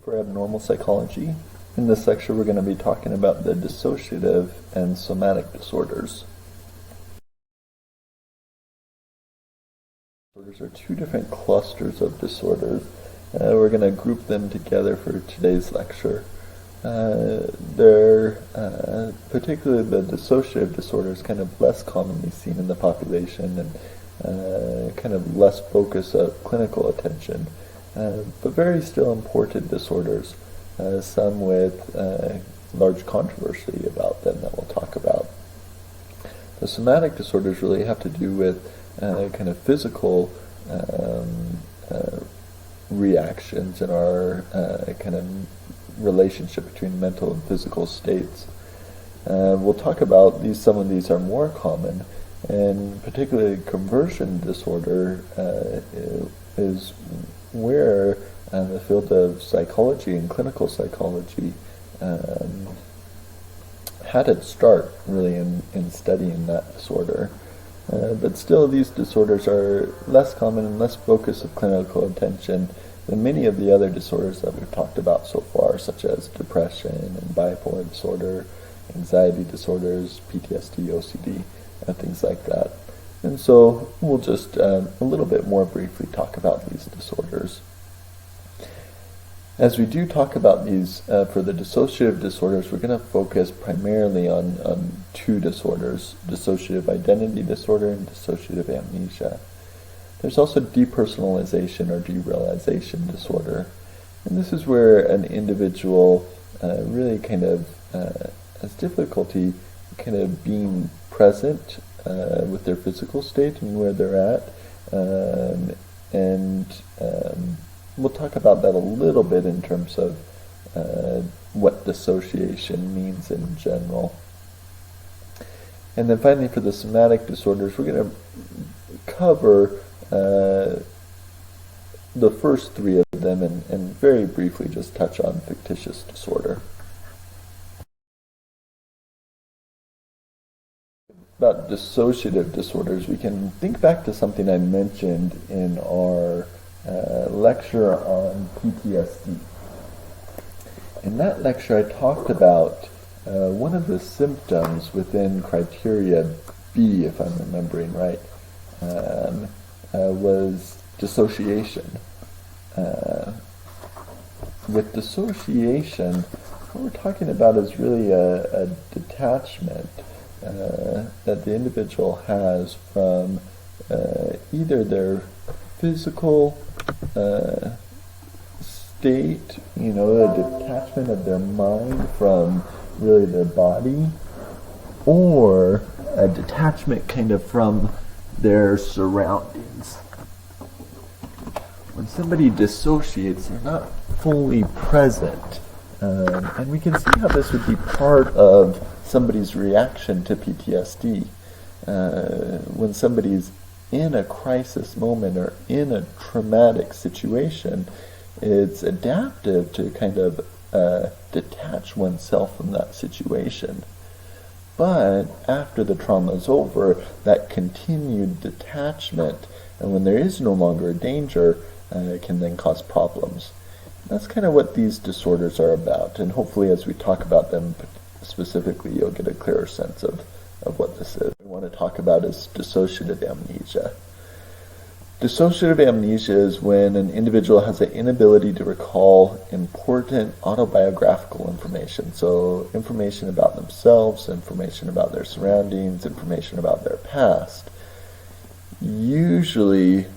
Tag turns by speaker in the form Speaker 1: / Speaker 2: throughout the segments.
Speaker 1: For abnormal psychology. In this lecture we're going to be talking about the dissociative and somatic disorders. Disorders are two different clusters of disorders. We're going to group them together for today's lecture. They're particularly the dissociative disorders, kind of less commonly seen in the population and kind of less focus of clinical attention. But very still important disorders, some with large controversy about them that we'll talk about. The somatic disorders really have to do with kind of physical reactions in our kind of relationship between mental and physical states. We'll talk about these. Some of these are more common, and particularly conversion disorder is where the field of psychology and clinical psychology had its start really in studying that disorder. But still these disorders are less common and less focus of clinical attention than many of the other disorders that we've talked about so far, such as depression and bipolar disorder, anxiety disorders, PTSD, OCD, and things like that. And so we'll just a little bit more briefly talk about these disorders. As we do talk about these for the dissociative disorders, we're going to focus primarily on two disorders, dissociative identity disorder and dissociative amnesia. There's also depersonalization or derealization disorder. And this is where an individual really kind of has difficulty kind of being present with their physical state and where they're at. We'll talk about that a little bit in terms of what dissociation means in general. And then finally, for the somatic disorders, we're going to cover the first three of them and very briefly just touch on factitious disorder. About dissociative disorders, we can think back to something I mentioned in our lecture on PTSD. In that lecture I talked about one of the symptoms within criteria B, if I'm remembering right, was dissociation. With dissociation, what we're talking about is really a detachment that the individual has from either their physical state, a detachment of their mind from really their body, or a detachment kind of from their surroundings. When somebody dissociates, they're not fully present. And we can see how this would be part of somebody's reaction to PTSD. When somebody's in a crisis moment or in a traumatic situation, it's adaptive to kind of detach oneself from that situation. But after the trauma is over, that continued detachment, and when there is no longer a danger, can then cause problems. That's kind of what these disorders are about, and hopefully as we talk about them specifically, you'll get a clearer sense of what this is. What we want to talk about is dissociative amnesia. Dissociative amnesia is when an individual has an inability to recall important autobiographical information. So information about themselves, information about their surroundings, information about their past. Usually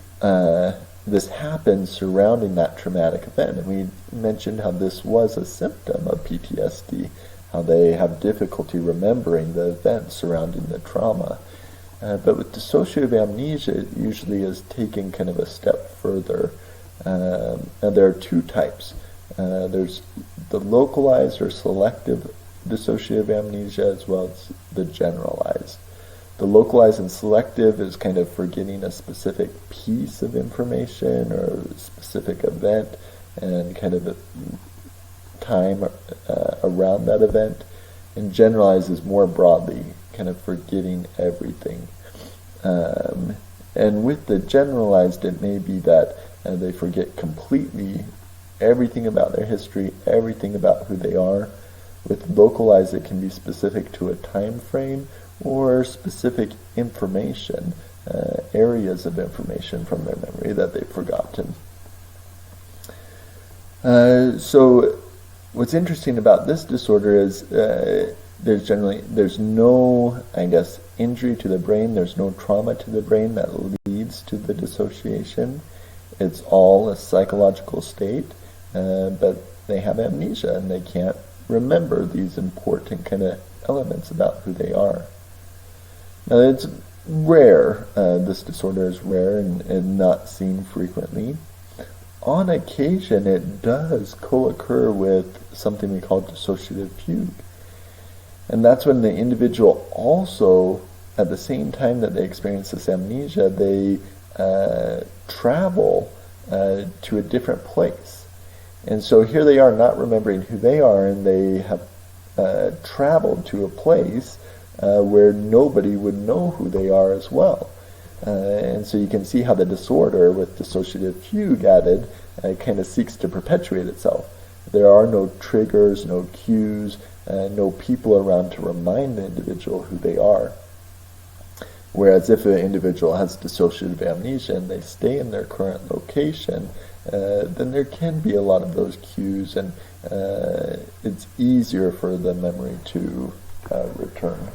Speaker 1: this happens surrounding that traumatic event. And we mentioned how this was a symptom of PTSD, how they have difficulty remembering the event surrounding the trauma. But with dissociative amnesia, it usually is taken kind of a step further. And there are two types. There's the localized or selective dissociative amnesia, as well as the generalized. The localized and selective is kind of forgetting a specific piece of information or a specific event and kind of a time around that event. And generalized is more broadly kind of forgetting everything. And with the generalized, it may be that they forget completely everything about their history, everything about who they are. With localized, it can be specific to a time frame or specific information, areas of information from their memory that they've forgotten. So what's interesting about this disorder is there's no, I guess, injury to the brain, there's no trauma to the brain that leads to the dissociation. It's all a psychological state, but they have amnesia and they can't remember these important kind of elements about who they are. Now it's rare, this disorder is rare and not seen frequently. On occasion it does co-occur with something we call dissociative fugue. And that's when the individual also, at the same time that they experience this amnesia, they travel to a different place. And so here they are not remembering who they are, and they have traveled to a place where nobody would know who they are as well. And so you can see how the disorder with dissociative fugue added kind of seeks to perpetuate itself. There are no triggers, no cues, no people around to remind the individual who they are. Whereas if an individual has dissociative amnesia and they stay in their current location, then there can be a lot of those cues, and it's easier for the memory to return.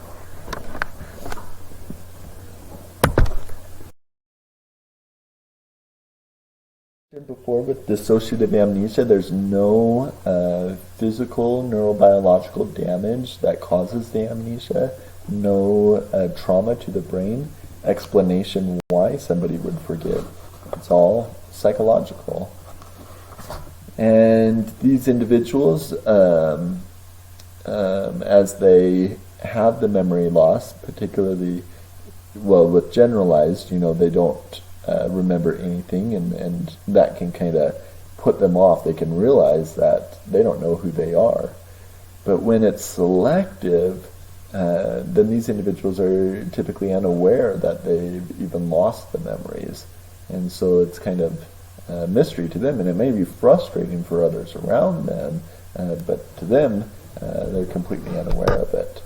Speaker 1: Before, with dissociative amnesia, there's no physical neurobiological damage that causes the amnesia, no trauma to the brain, explanation why somebody would forget. It's all psychological. And these individuals, as they have the memory loss, particularly, well, with generalized, they don't remember anything, and that can kind of put them off. They can realize that they don't know who they are. But when it's selective, then these individuals are typically unaware that they've even lost the memories. And so it's kind of a mystery to them, and it may be frustrating for others around them, but to them, they're completely unaware of it.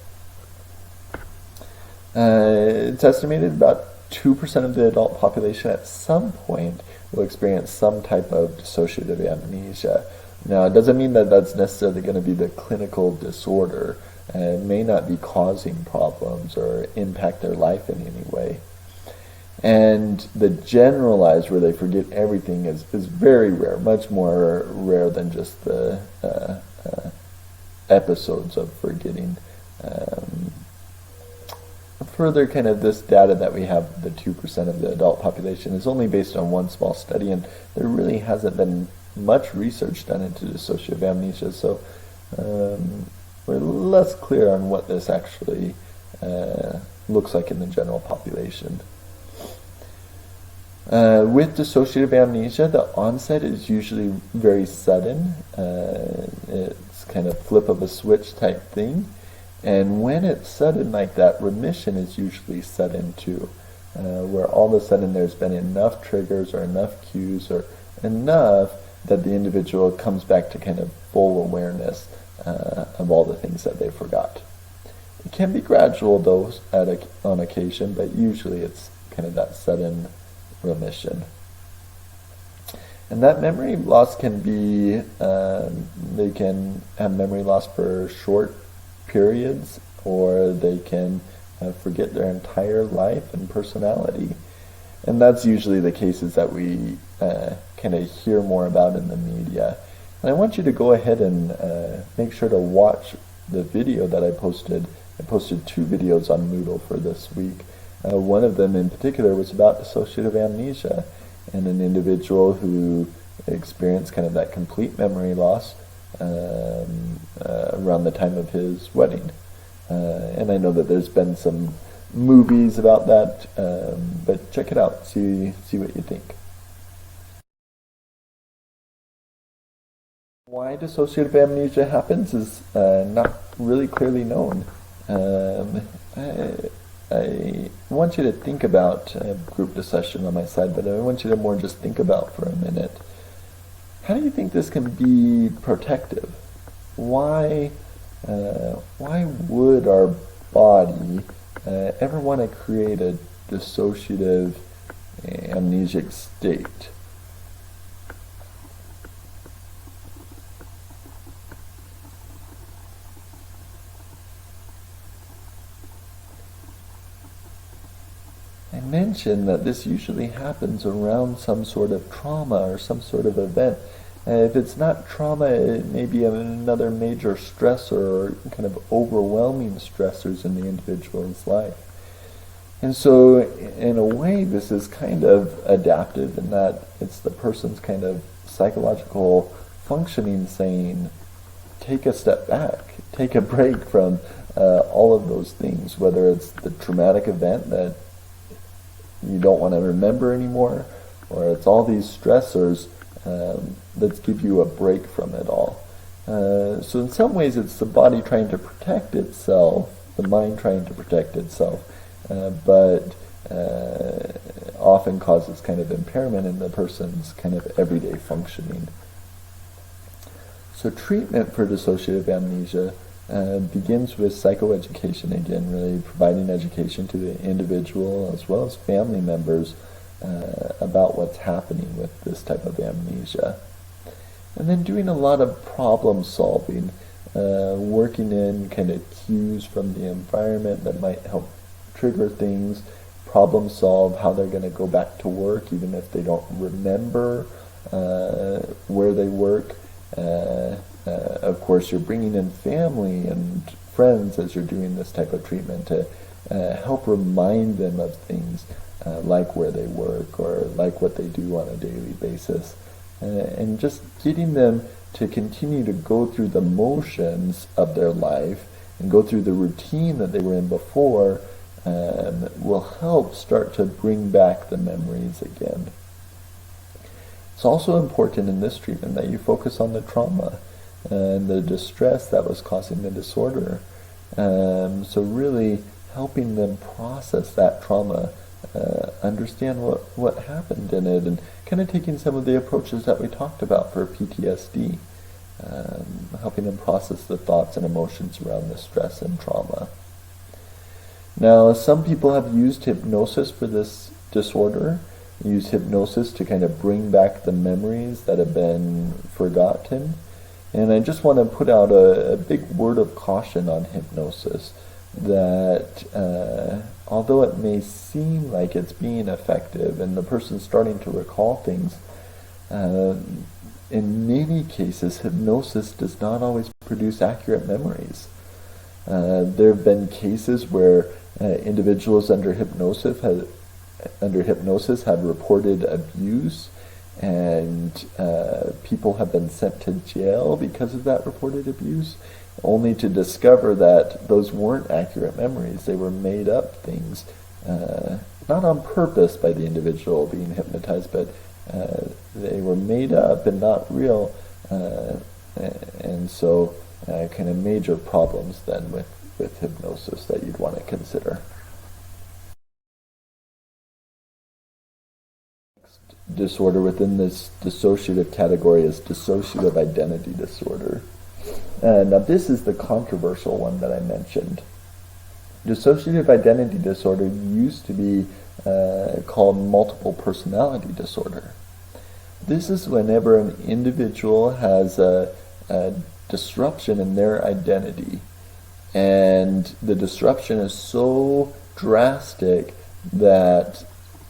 Speaker 1: It's estimated about 2% of the adult population at some point will experience some type of dissociative amnesia. Now, it doesn't mean that that's necessarily going to be the clinical disorder. It may not be causing problems or impact their life in any way. And the generalized, where they forget everything, is very rare, much more rare than just the episodes of forgetting. Further, kind of this data that we have, the 2% of the adult population, is only based on one small study, and there really hasn't been much research done into dissociative amnesia, so we're less clear on what this actually looks like in the general population. With dissociative amnesia, the onset is usually very sudden. It's kind of flip of a switch type thing. And when it's sudden like that, remission is usually sudden too, where all of a sudden there's been enough triggers or enough cues or enough that the individual comes back to kind of full awareness of all the things that they forgot. It can be gradual though on occasion, but usually it's kind of that sudden remission. And that memory loss can be, they can have memory loss for short periods, or they can forget their entire life and personality. And that's usually the cases that we kind of hear more about in the media. And I want you to go ahead and make sure to watch the video that I posted. I posted 2 videos on Moodle for this week. One of them in particular was about dissociative amnesia and an individual who experienced kind of that complete memory loss around the time of his wedding. And I know that there's been some movies about that, but check it out, see what you think. Why dissociative amnesia happens is not really clearly known. I want you to think about, I have group discussion on my side, but I want you to more just think about for a minute How do you think this can be protective? Why would our body ever want to create a dissociative amnesic state? I mentioned that this usually happens around some sort of trauma or some sort of event. If it's not trauma, it may be another major stressor or kind of overwhelming stressors in the individual's life. And so, in a way, this is kind of adaptive in that it's the person's kind of psychological functioning saying, take a step back, take a break from all of those things, whether it's the traumatic event that you don't want to remember anymore, or it's all these stressors that give you a break from it all. So in some ways it's the body trying to protect itself, the mind trying to protect itself, but often causes kind of impairment in the person's kind of everyday functioning. So treatment for dissociative amnesia begins with psychoeducation, again, really providing education to the individual as well as family members about what's happening with this type of amnesia. And then doing a lot of problem solving, working in kind of cues from the environment that might help trigger things, problem solve how they're going to go back to work even if they don't remember where they work. Of course, you're bringing in family and friends as you're doing this type of treatment to help remind them of things like where they work or like what they do on a daily basis. And just getting them to continue to go through the motions of their life and go through the routine that they were in before will help start to bring back the memories again. It's also important in this treatment that you focus on the trauma and the distress that was causing the disorder. So really helping them process that trauma, understand what happened in it, and kind of taking some of the approaches that we talked about for PTSD, helping them process the thoughts and emotions around the stress and trauma. Now, some people have used hypnosis for this disorder, use hypnosis to kind of bring back the memories that have been forgotten. And I just want to put out a big word of caution on hypnosis, that although it may seem like it's being effective and the person's starting to recall things, in many cases hypnosis does not always produce accurate memories. There have been cases where individuals under hypnosis have reported abuse, and people have been sent to jail because of that reported abuse, only to discover that those weren't accurate memories. They were made up things, not on purpose by the individual being hypnotized, but they were made up and not real, and so kind of major problems then with hypnosis that you'd want to consider. Disorder within this dissociative category is dissociative identity disorder. Now this is the controversial one that I mentioned. Dissociative identity disorder used to be called multiple personality disorder. This is whenever an individual has a disruption in their identity, and the disruption is so drastic that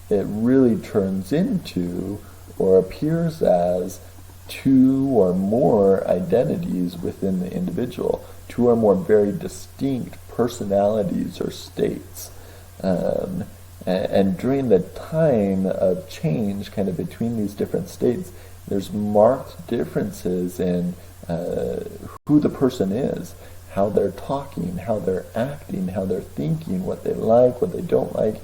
Speaker 1: it really turns into or appears as two or more identities within the individual, two or more very distinct personalities or states. And during the time of change kind of between these different states, there's marked differences in who the person is, how they're talking, how they're acting, how they're thinking, what they like, what they don't like.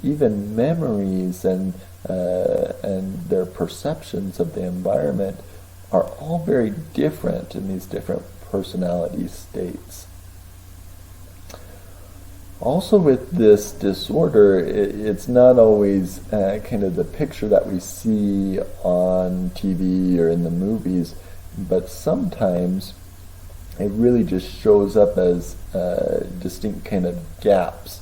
Speaker 1: Even memories and their perceptions of the environment are all very different in these different personality states. Also with this disorder, it's not always kind of the picture that we see on TV or in the movies, but sometimes it really just shows up as distinct kind of gaps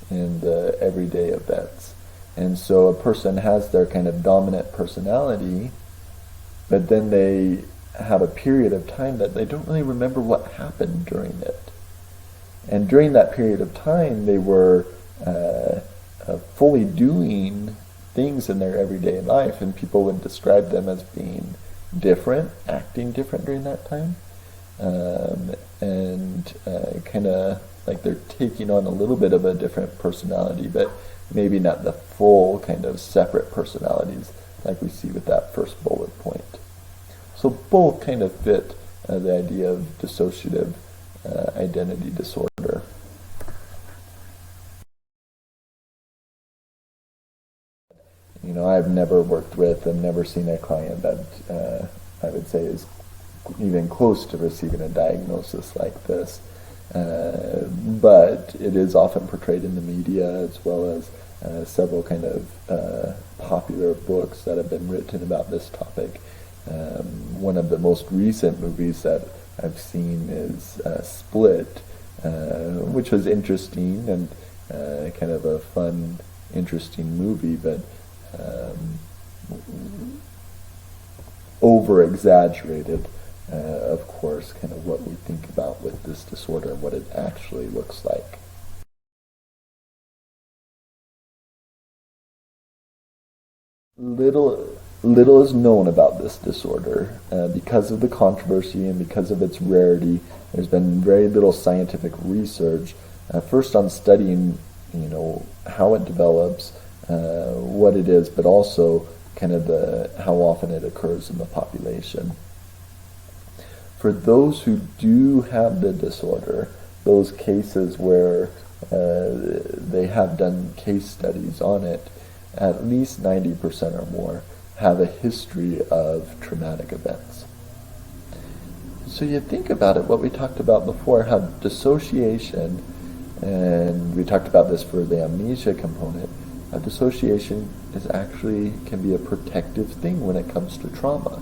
Speaker 1: in the everyday events. And so a person has their kind of dominant personality, but then they have a period of time that they don't really remember what happened during it. And during that period of time, they were fully doing things in their everyday life, and people would describe them as being different, acting different during that time, and kind of like they're taking on a little bit of a different personality, but maybe not the full kind of separate personalities like we see with that first bullet point. So both kind of fit the idea of dissociative identity disorder. You know, I've never worked with and never seen a client that I would say is even close to receiving a diagnosis like this. But it is often portrayed in the media, as well as several kind of popular books that have been written about this topic. One of the most recent movies that I've seen is Split, which was interesting and kind of a fun, interesting movie, but over-exaggerated, of course, kind of what we think about with this disorder and what it actually looks like. Little is known about this disorder. Because of the controversy and because of its rarity, there's been very little scientific research, first on studying, how it develops, what it is, but also kind of how often it occurs in the population. For those who do have the disorder, those cases where they have done case studies on it, at least 90% or more have a history of traumatic events. So you think about it, what we talked about before, how dissociation, and we talked about this for the amnesia component, how dissociation can be a protective thing when it comes to trauma.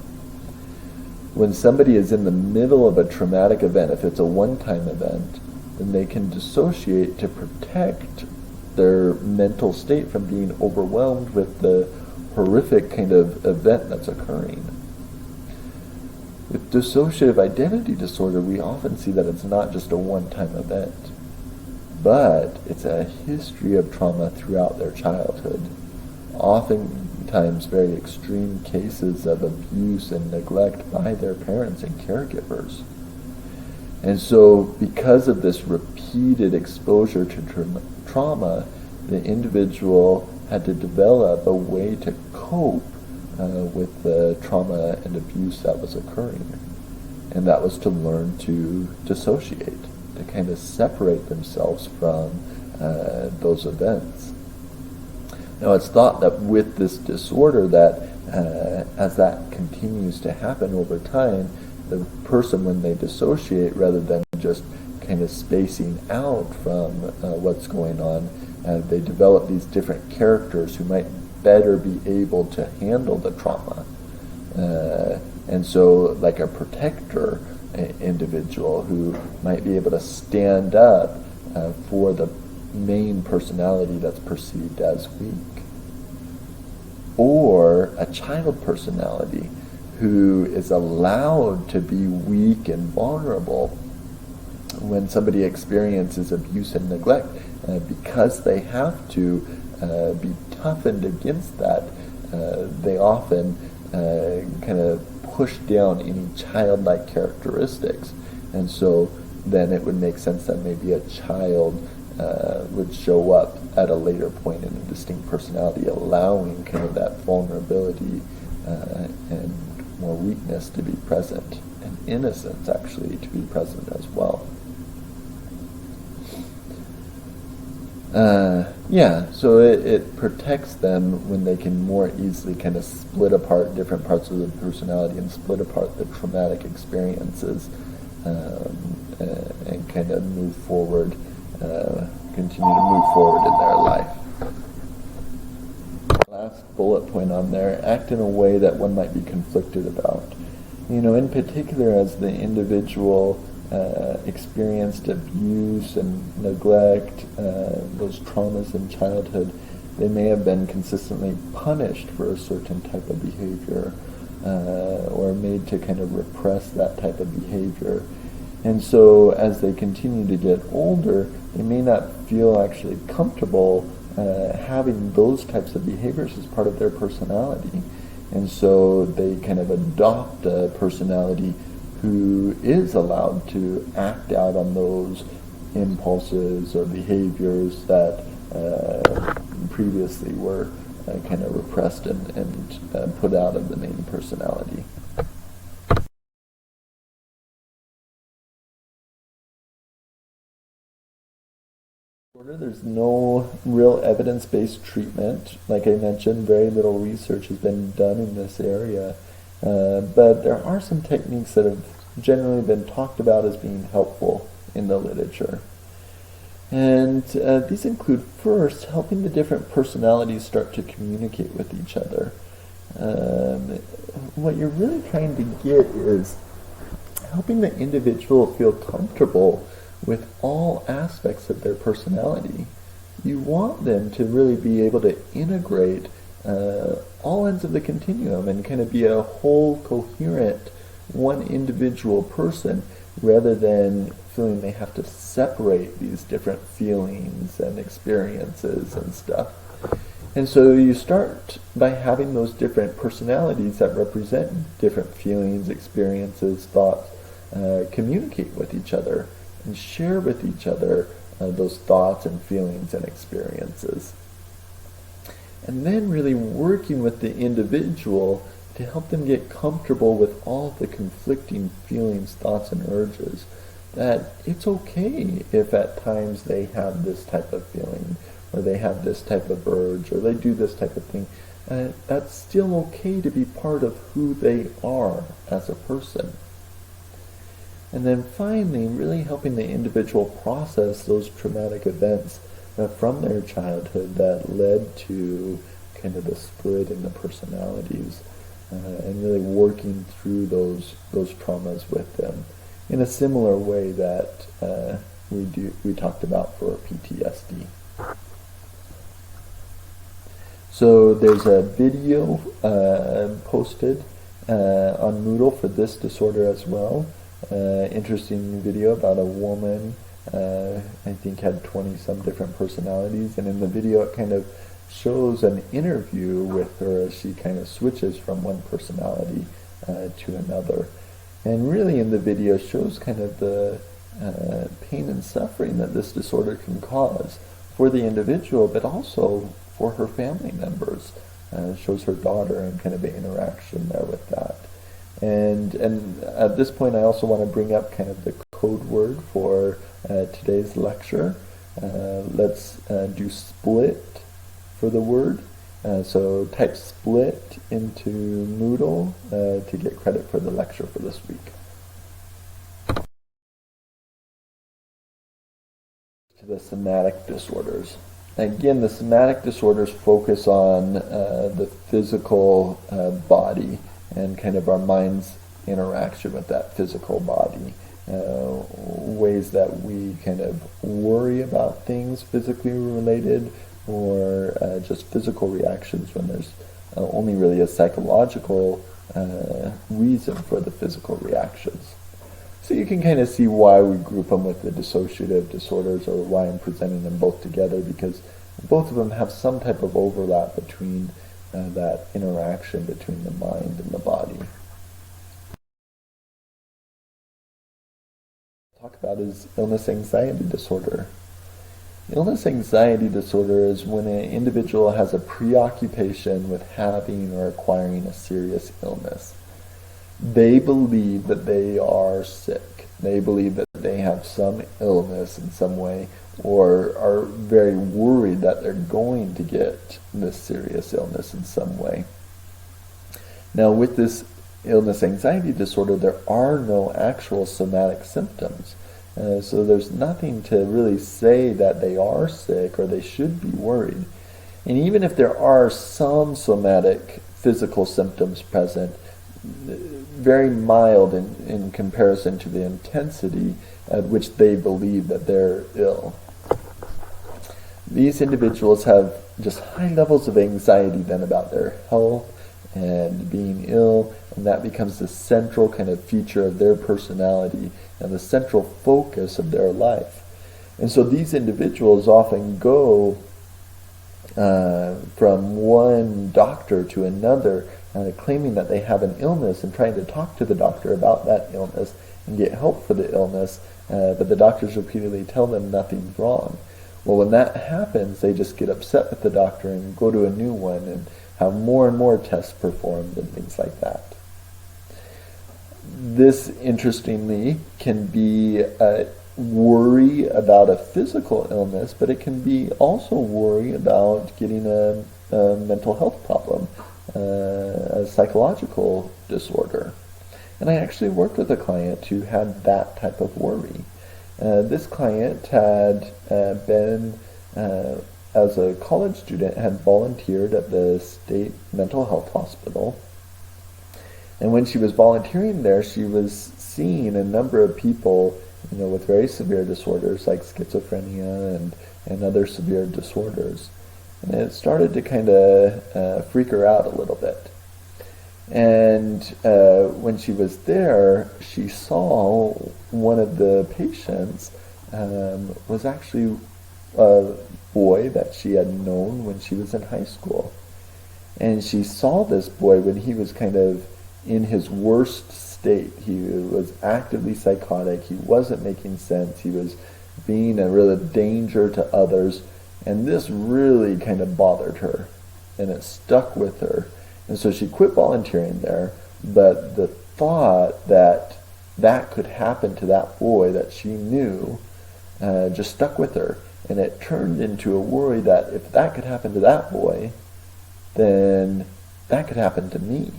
Speaker 1: When somebody is in the middle of a traumatic event, if it's a one-time event, then they can dissociate to protect their mental state from being overwhelmed with the horrific kind of event that's occurring. With dissociative identity disorder, we often see that it's not just a one-time event, but it's a history of trauma throughout their childhood. Oftentimes very extreme cases of abuse and neglect by their parents and caregivers. And so because of this repeated exposure to trauma, the individual had to develop a way to cope with the trauma and abuse that was occurring. And that was to learn to dissociate, to kind of separate themselves from those events. Now it's thought that with this disorder that as that continues to happen over time, the person, when they dissociate, rather than just kind of spacing out from what's going on, they develop these different characters who might better be able to handle the trauma. And so like a protector individual who might be able to stand up for the main personality that's perceived as weak. Or a child personality who is allowed to be weak and vulnerable when somebody experiences abuse and neglect, because they have to be toughened against that. They often kind of push down any childlike characteristics, and so then it would make sense that maybe a child would show up at a later point in a distinct personality, allowing kind of that vulnerability and more weakness to be present, and innocence actually to be present as well. So it protects them when they can more easily kind of split apart different parts of the personality and split apart the traumatic experiences and kind of move forward continue to move forward in their life. Last bullet point on there, act in a way that one might be conflicted about. In particular, as the individual experienced abuse and neglect, those traumas in childhood, they may have been consistently punished for a certain type of behavior, or made to kind of repress that type of behavior. And so as they continue to get older, they may not feel actually comfortable having those types of behaviors as part of their personality. And so they kind of adopt a personality who is allowed to act out on those impulses or behaviors that previously were kind of repressed and put out of the main personality. There's no real evidence-based treatment. Like I mentioned, very little research has been done in this area, but there are some techniques that have generally been talked about as being helpful in the literature. And these include, first, helping the different personalities start to communicate with each other. What you're really trying to get is helping the individual feel comfortable with all aspects of their personality. You want them to really be able to integrate all ends of the continuum and kind of be a whole, coherent, one individual person, rather than feeling they have to separate these different feelings and experiences and stuff. And so you start by having those different personalities that represent different feelings, experiences, thoughts, communicate with each other and share with each other those thoughts and feelings and experiences. And then really working with the individual to help them get comfortable with all the conflicting feelings, thoughts, and urges. That it's okay if at times they have this type of feeling, or they have this type of urge, or they do this type of thing. That's still okay to be part of who they are as a person. And then finally, really helping the individual process those traumatic events from their childhood that led to kind of the split in the personalities, and really working through those traumas with them in a similar way that we talked about for PTSD. So there's a video posted on Moodle for this disorder as well. Interesting video about a woman, I think had 20-some different personalities, and in the video it kind of shows an interview with her as she kind of switches from one personality to another. And really in the video shows kind of the pain and suffering that this disorder can cause for the individual, but also for her family members. Shows her daughter and kind of the interaction there with that. And at this point I also want to bring up kind of the code word for today's lecture. Let's do split for the word. So type split into Moodle to get credit for the lecture for this week. To the somatic disorders. Again, the somatic disorders focus on the physical body and kind of our mind's interaction with that physical body. Ways that we kind of worry about things physically related, or just physical reactions when there's only really a psychological reason for the physical reactions. So you can kind of see why we group them with the dissociative disorders, or why I'm presenting them both together, because both of them have some type of overlap between that interaction between the mind and the body. Talk about is illness anxiety disorder. Illness anxiety disorder is when an individual has a preoccupation with having or acquiring a serious illness. They believe that they are sick. They believe that they have some illness in some way, or are very worried that they're going to get this serious illness in some way. Now, with this illness anxiety disorder, there are no actual somatic symptoms. So there's nothing to really say that they are sick or they should be worried. And even if there are some somatic physical symptoms present, very mild in comparison to the intensity at which they believe that they're ill. These individuals have just high levels of anxiety then about their health and being ill, and that becomes the central kind of feature of their personality and the central focus of their life. And so these individuals often go from one doctor to another, claiming that they have an illness and trying to talk to the doctor about that illness and get help for the illness, but the doctors repeatedly tell them nothing's wrong. Well, when that happens, they just get upset with the doctor and go to a new one and have more and more tests performed and things like that. This, interestingly, can be worry about a physical illness, but it can be also worry about getting a mental health problem, a psychological disorder. And I actually worked with a client who had that type of worry. This client had been, as a college student, had volunteered at the state mental health hospital. And when she was volunteering there, she was seeing a number of people, with very severe disorders like schizophrenia and other severe disorders. And it started to kind of freak her out a little bit. And when she was there, she saw one of the patients was actually a boy that she had known when she was in high school. And she saw this boy when he was kind of in his worst state. He was actively psychotic. He wasn't making sense. He was being a real danger to others. And this really kind of bothered her. And it stuck with her. And so she quit volunteering there. But the thought that that could happen to that boy that she knew just stuck with her. And it turned into a worry that if that could happen to that boy, then that could happen to me.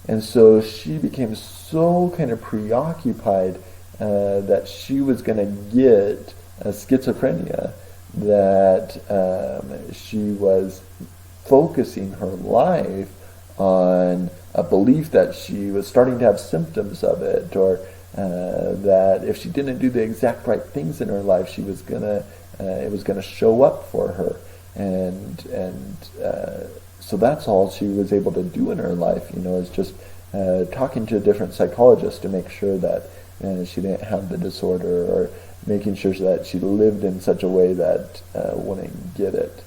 Speaker 1: And so she became so kind of preoccupied that she was going to get schizophrenia that she was focusing her life on a belief that she was starting to have symptoms of it, or that if she didn't do the exact right things in her life, she was gonna it was gonna show up for her, and so that's all she was able to do in her life, is just talking to a different psychologist to make sure that she didn't have the disorder, or making sure that she lived in such a way that wouldn't get it.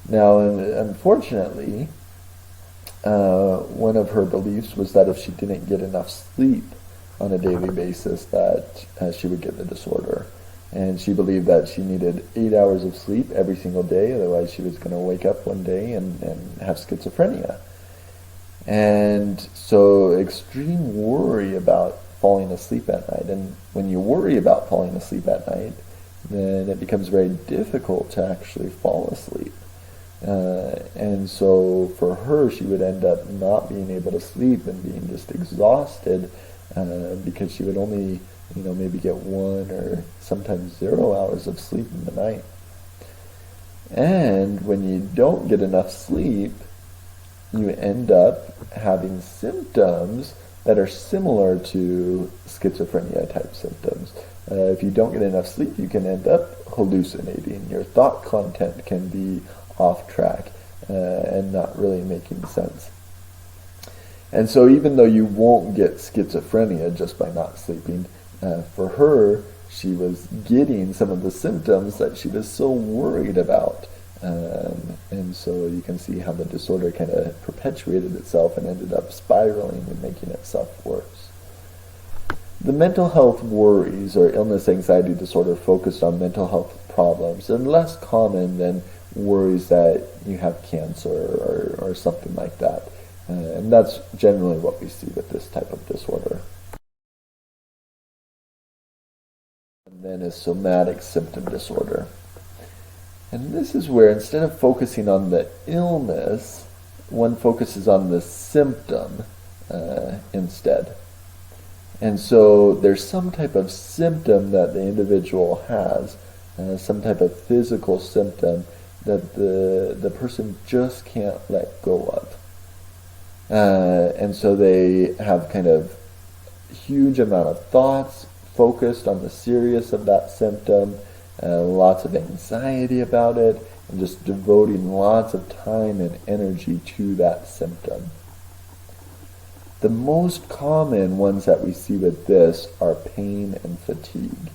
Speaker 1: Now, unfortunately, one of her beliefs was that if she didn't get enough sleep on a daily basis, that she would get the disorder. And she believed that she needed 8 hours of sleep every single day, otherwise she was going to wake up one day and have schizophrenia. And so extreme worry about falling asleep at night. And when you worry about falling asleep at night, then it becomes very difficult to actually fall asleep. And so for her, she would end up not being able to sleep and being just exhausted because she would only, maybe get 1 or sometimes 0 hours of sleep in the night. And when you don't get enough sleep, you end up having symptoms that are similar to schizophrenia type symptoms. If you don't get enough sleep, you can end up hallucinating. Your thought content can be off track and not really making sense. And so even though you won't get schizophrenia just by not sleeping, for her, she was getting some of the symptoms that she was so worried about. And so you can see how the disorder kind of perpetuated itself and ended up spiraling and making itself worse. The mental health worries or illness anxiety disorder focused on mental health problems are less common than worries that you have cancer or something like that. And that's generally what we see with this type of disorder. And then is somatic symptom disorder. And this is where instead of focusing on the illness, one focuses on the symptom instead. And so there's some type of symptom that the individual has, some type of physical symptom that the person just can't let go of. And so they have kind of huge amount of thoughts focused on the seriousness of that symptom, lots of anxiety about it, and just devoting lots of time and energy to that symptom. The most common ones that we see with this are pain and fatigue,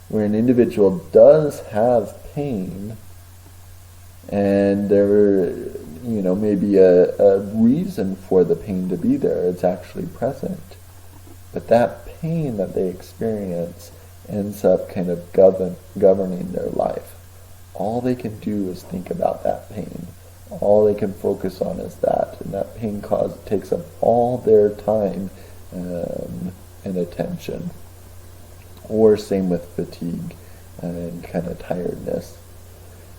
Speaker 1: where an individual does have pain, and there, may be a reason for the pain to be there. It's actually present. But that pain that they experience ends up kind of governing their life. All they can do is think about that pain. All they can focus on is that. And that pain takes up all their time and attention. Or same with fatigue and kind of tiredness.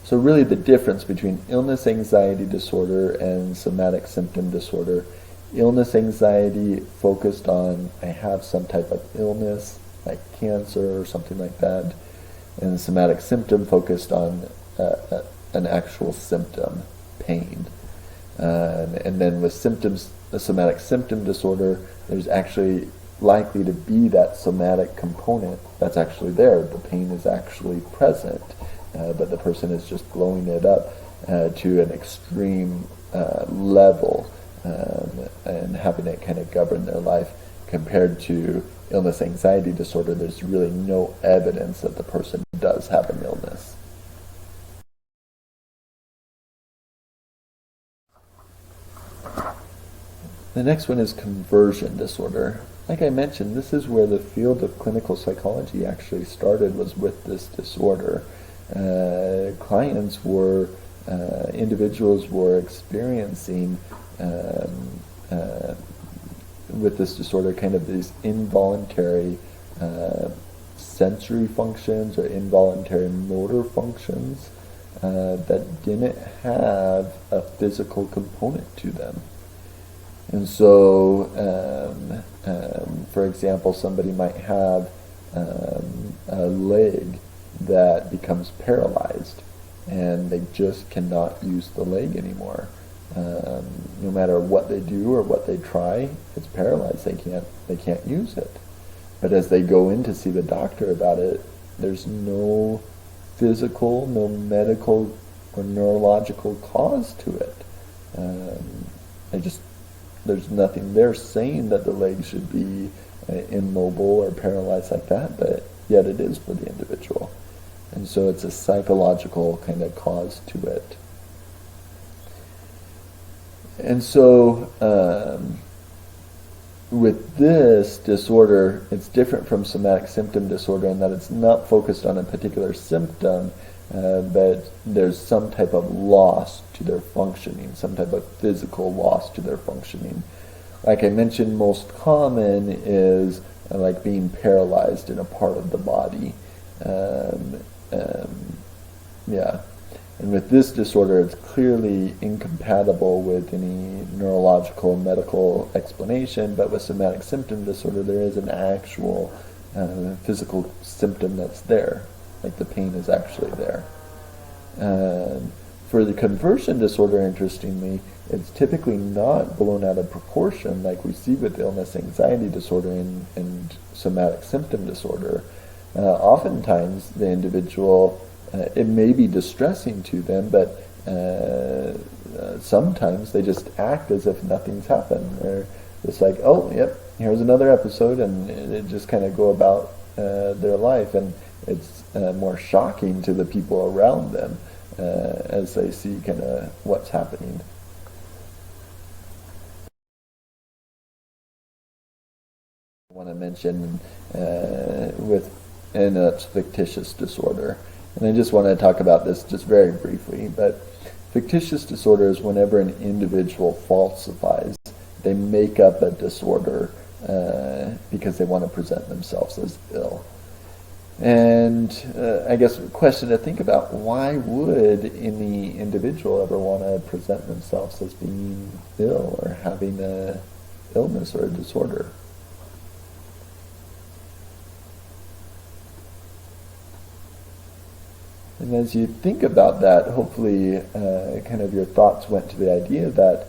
Speaker 1: So really the difference between illness anxiety disorder and somatic symptom disorder: illness anxiety focused on, I have some type of illness, like cancer or something like that, and somatic symptom focused on an actual symptom, pain. And then with symptoms, a somatic symptom disorder, there's actually likely to be that somatic component that's actually there. The pain is actually present, but the person is just blowing it up to an extreme level and having it kind of govern their life. Compared to illness anxiety disorder, there's really no evidence that the person does have an illness. The next one is conversion disorder. Like I mentioned, this is where the field of clinical psychology actually started, was with this disorder. Individuals were experiencing with this disorder kind of these involuntary sensory functions or involuntary motor functions that didn't have a physical component to them. And so, for example, somebody might have a leg that becomes paralyzed, and they just cannot use the leg anymore. No matter what they do or what they try, it's paralyzed. They can't use it. But as they go in to see the doctor about it, there's no physical, no medical or neurological cause to it. There's nothing there saying that the leg should be immobile or paralyzed like that, but yet it is for the individual. And so it's a psychological kind of cause to it. And so with this disorder, it's different from somatic symptom disorder in that it's not focused on a particular symptom, but there's some type of loss to their functioning, some type of physical loss to their functioning. Like I mentioned, most common is like being paralyzed in a part of the body. And with this disorder, it's clearly incompatible with any neurological medical explanation, but with somatic symptom disorder, there is an actual physical symptom that's there, like the pain is actually there. For the conversion disorder, interestingly, it's typically not blown out of proportion like we see with illness anxiety disorder and somatic symptom disorder. Oftentimes, the individual, it may be distressing to them, but sometimes they just act as if nothing's happened. They're just like, oh, yep, here's another episode, and it just kind of go about their life, and it's more shocking to the people around them as they see kind of what's happening. I want to mention and it's factitious disorder. And I just want to talk about this just very briefly, but factitious disorder is whenever an individual falsifies. They make up a disorder because they want to present themselves as ill. And I guess a question to think about, why would any individual ever want to present themselves as being ill or having an illness or a disorder? And as you think about that, hopefully kind of your thoughts went to the idea that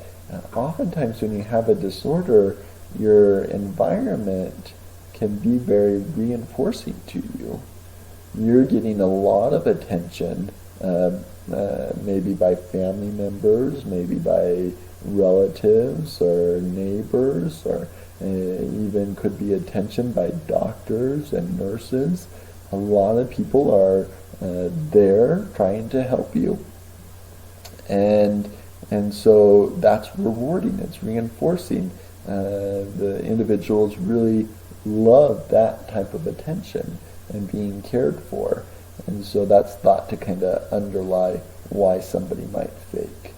Speaker 1: oftentimes when you have a disorder, your environment can be very reinforcing to you. You're getting a lot of attention, maybe by family members, maybe by relatives or neighbors, or even could be attention by doctors and nurses. A lot of people are there trying to help you. And so that's rewarding, it's reinforcing. The individuals really love that type of attention and being cared for. And so that's thought to kind of underlie why somebody might fake.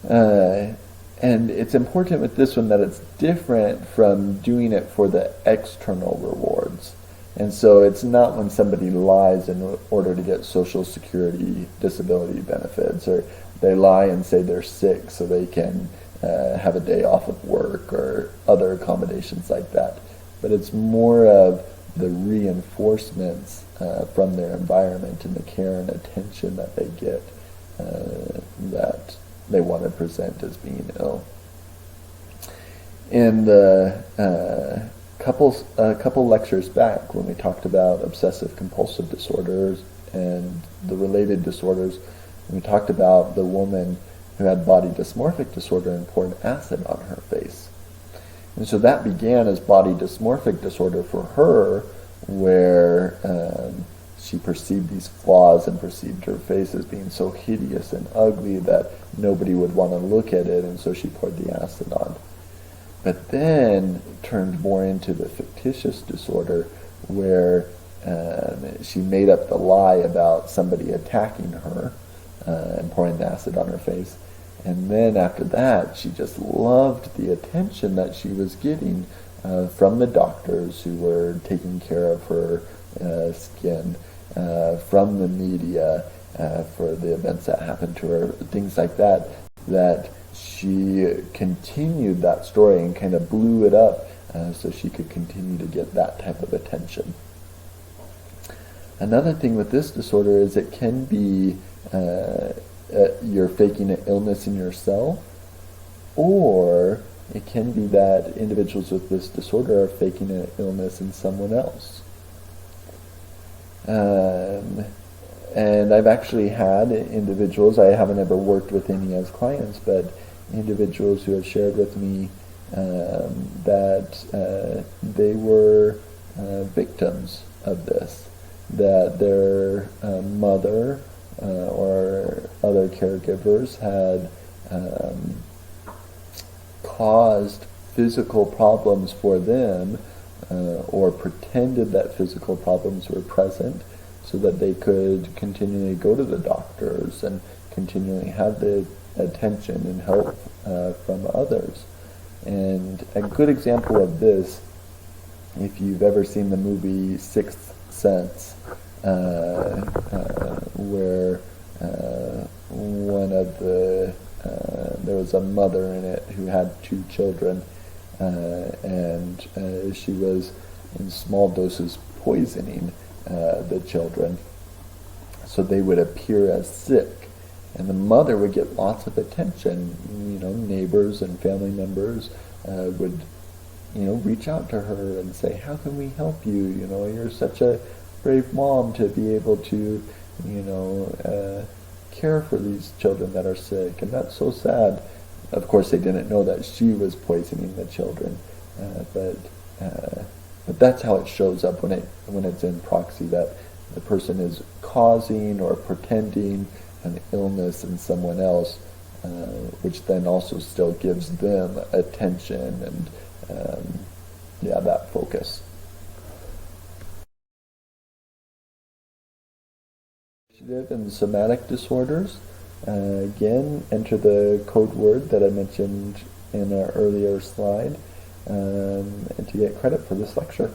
Speaker 1: And it's important with this one that it's different from doing it for the external rewards. And so it's not when somebody lies in order to get Social Security disability benefits, or they lie and say they're sick so they can have a day off of work, or other accommodations like that. But it's more of the reinforcements from their environment and the care and attention that they get that they want to present as being ill. In the a couple lectures back, when we talked about obsessive compulsive disorders and the related disorders, we talked about the woman who had body dysmorphic disorder and poured acid on her face. And so that began as body dysmorphic disorder for her, where she perceived these flaws and perceived her face as being so hideous and ugly that nobody would want to look at it, and so she poured the acid on. But then turned more into the fictitious disorder, where she made up the lie about somebody attacking her and pouring the acid on her face. And then after that, she just loved the attention that she was getting from the doctors who were taking care of her skin, from the media for the events that happened to her, things like that, that she continued that story and kind of blew it up so she could continue to get that type of attention. Another thing with this disorder is it can be you're faking an illness in yourself, or it can be that individuals with this disorder are faking an illness in someone else. And I've actually had individuals, I haven't ever worked with any as clients, but individuals who have shared with me that they were victims of this, that their mother or other caregivers had caused physical problems for them, or pretended that physical problems were present so that they could continually go to the doctors and continually have the attention and help from others. And a good example of this, if you've ever seen the movie Sixth Sense, where one of the there was a mother in it who had 2 children, and she was in small doses poisoning the children so they would appear as sick, and the mother would get lots of attention. Neighbors and family members would reach out to her and say, how can we help you? You're such a brave mom to be able to care for these children that are sick, and that's so sad. Of course, they didn't know that she was poisoning the children, but that's how it shows up when it's in proxy, that the person is causing or pretending an illness in someone else, which then also still gives them attention and that focus. And somatic disorders, again, enter the code word that I mentioned in our earlier slide, and to get credit for this lecture.